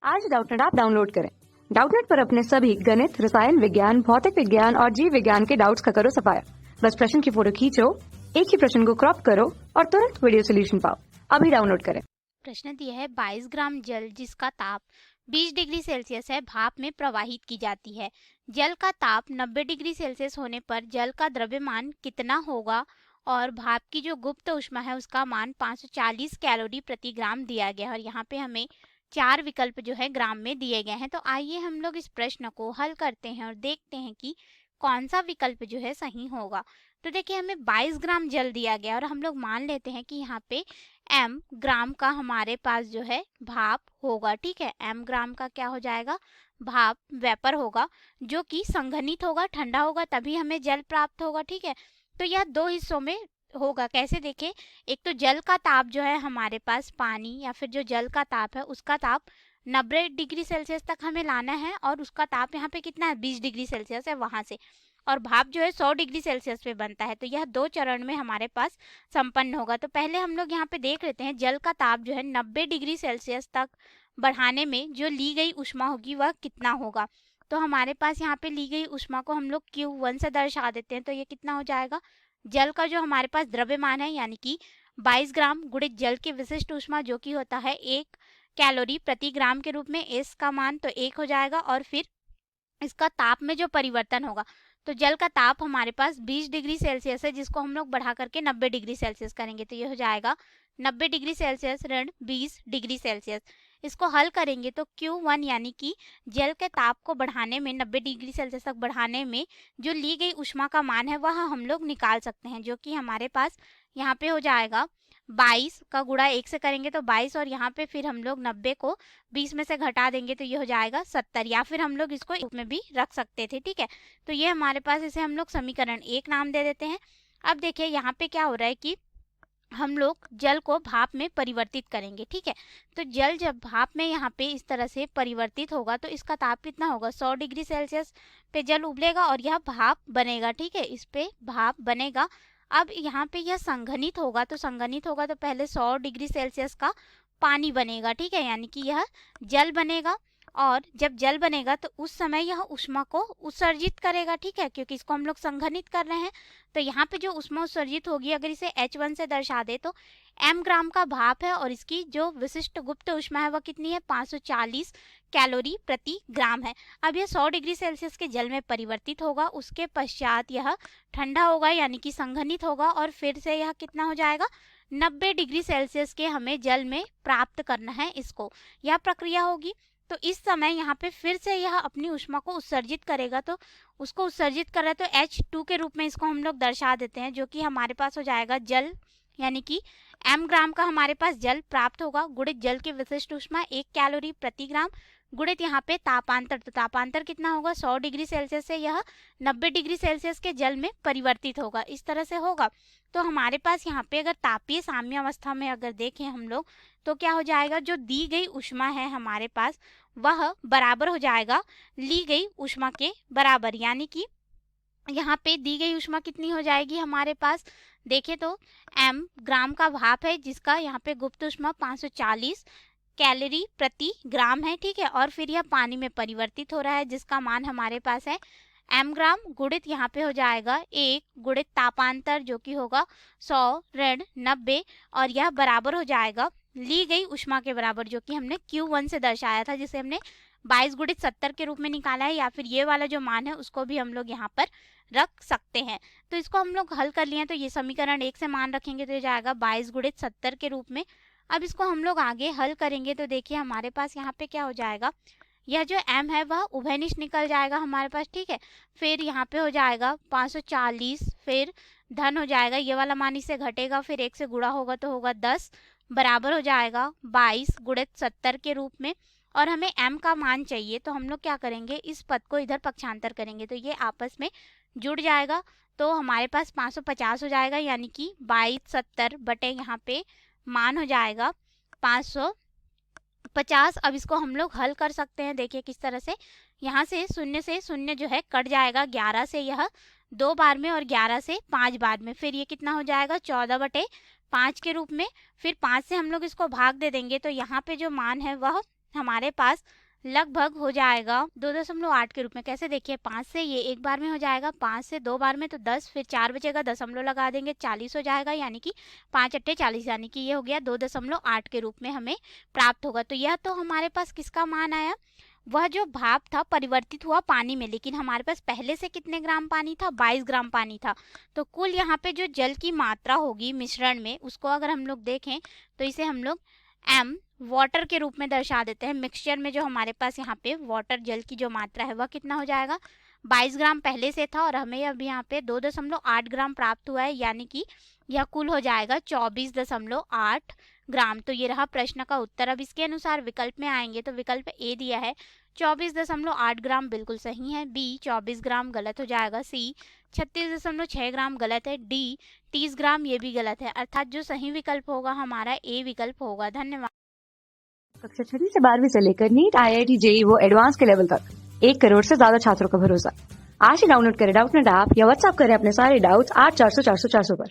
आज Doubtnut app download करें। Doubtnut पर अपने सभी गणित, रसायन विज्ञान, भौतिक विज्ञान और जीव विज्ञान के डाउट्स का करो सफाया। बस प्रश्न की फोटो खींचो, एक ही प्रश्न को क्रॉप करो और तुरंत वीडियो सोल्यूशन पाओ। अभी डाउनलोड करें। प्रश्न दिया है 22 ग्राम जल जिसका ताप 20 डिग्री सेल्सियस है भाप में प्रवाहित की जाती है। जल का ताप 90 डिग्री सेल्सियस होने पर जल का द्रव्यमान कितना होगा और भाप की जो गुप्त ऊष्मा है उसका मान 540 कैलोरी प्रति ग्राम दिया गया है। और यहाँ पे हमें 4 विकल्प जो है ग्राम में दिए गए हैं। तो आइए हम लोग इस प्रश्न को हल करते हैं और देखते हैं कि कौन सा विकल्प जो है सही होगा। तो देखिए हमें 22 ग्राम जल दिया गया और हम लोग मान लेते हैं कि यहाँ पे m ग्राम का हमारे पास जो है भाप होगा। ठीक है, m ग्राम का क्या हो जाएगा, भाप, वेपर होगा जो कि संघनित होगा, ठंडा होगा, तभी हमें जल प्राप्त होगा। ठीक है, तो यह दो हिस्सों में होगा। कैसे देखें, एक तो जल का ताप जो है हमारे पास पानी या फिर जो जल का ताप है उसका ताप 90 डिग्री सेल्सियस तक हमें लाना है और उसका ताप यहाँ पे कितना है, 20 डिग्री सेल्सियस है वहां से, और भाप जो है 100 डिग्री सेल्सियस पे बनता है। तो यह दो चरण में हमारे पास संपन्न होगा। तो पहले हम लोग यहाँ पे देख लेते हैं जल का ताप जो है 90 डिग्री सेल्सियस तक बढ़ाने में जो ली गई ऊष्मा होगी वह कितना होगा। तो हमारे पास यहाँ पे ली गई ऊष्मा को हम लोग Q1 से दर्शा देते हैं। तो ये कितना हो जाएगा, जल का जो हमारे पास द्रव्यमान है यानी कि 22 ग्राम गुणित जल की विशिष्ट ऊष्मा जो कि होता है 1 कैलोरी प्रति ग्राम के रूप में, S का मान तो 1 हो जाएगा। और फिर इसका ताप में जो परिवर्तन होगा, तो जल का ताप हमारे पास 20 डिग्री सेल्सियस है जिसको हम लोग बढ़ा करके 90 डिग्री सेल्सियस करेंगे। तो ये हो जाएगा 90 डिग्री सेल्सियस ऋण 20 डिग्री सेल्सियस। इसको हल करेंगे तो Q1 यानी कि जल के ताप को बढ़ाने में 90 डिग्री सेल्सियस तक बढ़ाने में जो ली गई ऊष्मा का मान है वह हम लोग निकाल सकते हैं, जो कि हमारे पास यहाँ पे हो जाएगा 22 का गुणा 1 से करेंगे तो 22, और यहाँ पे फिर हम लोग 90 को 20 में से घटा देंगे तो ये हो जाएगा 70, या फिर हम लोग इसको रूप में भी रख सकते थे। ठीक है, तो ये हमारे पास, इसे हम लोग समीकरण 1 नाम दे देते हैं। अब देखिए यहाँ पे क्या हो रहा है कि हम लोग जल को भाप में परिवर्तित करेंगे। ठीक है, तो जल जब भाप में यहाँ पे इस तरह से परिवर्तित होगा तो इसका ताप कितना होगा, 100 डिग्री सेल्सियस पे जल उबलेगा और यह भाप बनेगा। ठीक है, इस पे भाप बनेगा। अब यहाँ पे यह संघनित होगा, तो संघनित होगा तो पहले 100 डिग्री सेल्सियस का पानी बनेगा। ठीक है, यानी कि यह जल बनेगा, और जब जल बनेगा तो उस समय यह ऊष्मा को उत्सर्जित करेगा। ठीक है, क्योंकि इसको हम लोग संघनित कर रहे हैं। तो यहाँ पे जो ऊष्मा उत्सर्जित होगी, अगर इसे H1 से दर्शा दे तो m ग्राम का भाप है और इसकी जो विशिष्ट गुप्त ऊष्मा है वह कितनी है, 540 कैलोरी प्रति ग्राम है। अब यह 100 डिग्री सेल्सियस के जल में परिवर्तित होगा, उसके पश्चात यह ठंडा होगा यानी कि संघनित होगा, और फिर से यह कितना हो जाएगा, 90 डिग्री सेल्सियस के हमें जल में प्राप्त करना है इसको, यह प्रक्रिया होगी। तो इस समय यहाँ पे फिर से यह अपनी ऊष्मा को उत्सर्जित करेगा, तो उसको उत्सर्जित कर रहा है तो H2 के रूप में इसको हम लोग दर्शा देते हैं, जो कि हमारे पास हो जाएगा जल, यानी कि m ग्राम का हमारे पास जल प्राप्त होगा गुणित जल की विशिष्ट ऊष्मा 1 कैलोरी प्रति ग्राम गुणित यहाँ पे तापांतर, तो तापांतर कितना होगा, 100 डिग्री सेल्सियस से यह 90 डिग्री सेल्सियस के जल में परिवर्तित होगा, इस तरह से होगा। तो हमारे पास यहाँ पे अगर तापीय साम्य अवस्था में अगर देखें हम लोग तो क्या हो जाएगा, जो दी गई ऊष्मा है हमारे पास वह बराबर हो जाएगा ली गई ऊष्मा के बराबर, यानी कि यहाँ पे दी गई ऊष्मा कितनी हो जाएगी हमारे पास, देखें तो m ग्राम का भाप है जिसका यहाँ पे गुप्त ऊष्मा 540 कैलोरी प्रति ग्राम है। ठीक है, और फिर यह पानी में परिवर्तित हो रहा है जिसका मान हमारे पास है m ग्राम गुणित यहाँ पे हो जाएगा 1 गुणित तापांतर जो कि होगा 100 ऋण 90, और यह बराबर हो जाएगा ली गई ऊष्मा के बराबर, जो कि हमने Q1 से दर्शाया था, जिसे हमने 22 गुणित 70 के रूप में निकाला है, या फिर ये वाला जो मान है उसको भी हम लोग यहाँ पर रख सकते हैं। तो इसको हम लोग हल कर लिए, तो ये समीकरण 1 से मान रखेंगे तो ये जाएगा 22 गुणित 70 के रूप में। अब इसको हम लोग आगे हल करेंगे तो देखिए हमारे पास यहाँ पे क्या हो जाएगा, यह जो m है वह उभयनिष्ठ निकल जाएगा हमारे पास। ठीक है, फिर यहाँ पे हो जाएगा 540, फिर धन हो जाएगा, ये वाला मान इससे घटेगा, फिर 1 से गुणा होगा तो होगा 10, बराबर हो जाएगा 22 गुणित 70 के रूप में। और हमें m का मान चाहिए तो हम लोग क्या करेंगे, इस पद को इधर पक्षांतर करेंगे तो ये आपस में जुड़ जाएगा, तो हमारे पास 550 हो जाएगा, यानी कि 22 70 बटे यहाँ पे मान हो जाएगा 550। अब इसको हम लोग हल कर सकते हैं, देखिए किस तरह से, यहाँ से शून्य जो है कट जाएगा, 11 से यह 2 बार में और 11 से 5 बार में, फिर ये कितना हो जाएगा 14 बटे 5 के रूप में। फिर 5 से हम लोग इसको भाग दे देंगे तो यहाँ पे जो मान है वह हमारे पास लगभग हो जाएगा 2.8 के रूप में। कैसे देखिए, 5 से ये एक बार में हो जाएगा, 5 से 2 बार में तो 10, फिर 4 बचेगा, दशमलव लगा देंगे, 40 हो जाएगा, यानी कि 5 अट्ठे 40, यानी कि ये हो गया 2.8 के रूप में हमें प्राप्त होगा। तो यह तो हमारे पास किसका मान आया, वह जो भाप था परिवर्तित हुआ पानी में, लेकिन हमारे पास पहले से कितने ग्राम पानी था, 22 ग्राम पानी था। तो कुल यहाँ पे जो जल की मात्रा होगी मिश्रण में, उसको अगर हम लोग देखें तो इसे हम लोग m वाटर के रूप में दर्शा देते हैं। मिक्सचर में जो हमारे पास यहाँ पे वाटर जल की जो मात्रा है वह कितना हो जाएगा, 22 ग्राम पहले से था और हमें अब यहाँ पे 2.8 ग्राम प्राप्त हुआ है, यानी कि यह कुल हो जाएगा 24.8 ग्राम। तो ये रहा प्रश्न का उत्तर। अब इसके अनुसार विकल्प में आएंगे तो विकल्प ए दिया है 24.8 ग्राम बिल्कुल सही है, बी 24 ग्राम गलत हो जाएगा, सी 36.6 ग्राम गलत है, डी 30 ग्राम ये भी गलत है। अर्थात जो सही विकल्प होगा हमारा ए विकल्प होगा। धन्यवाद। कक्षा 6 से 12वीं से लेकर नीट, IIT, JEE वो एडवांस के लेवल तक 1 करोड़ से ज्यादा छात्रों का भरोसा। आज ही डाउनलोड करें डाउटनेट ऐप या व्हाट्सएप करें अपने सारे डाउट्स 8400 400 400 पर।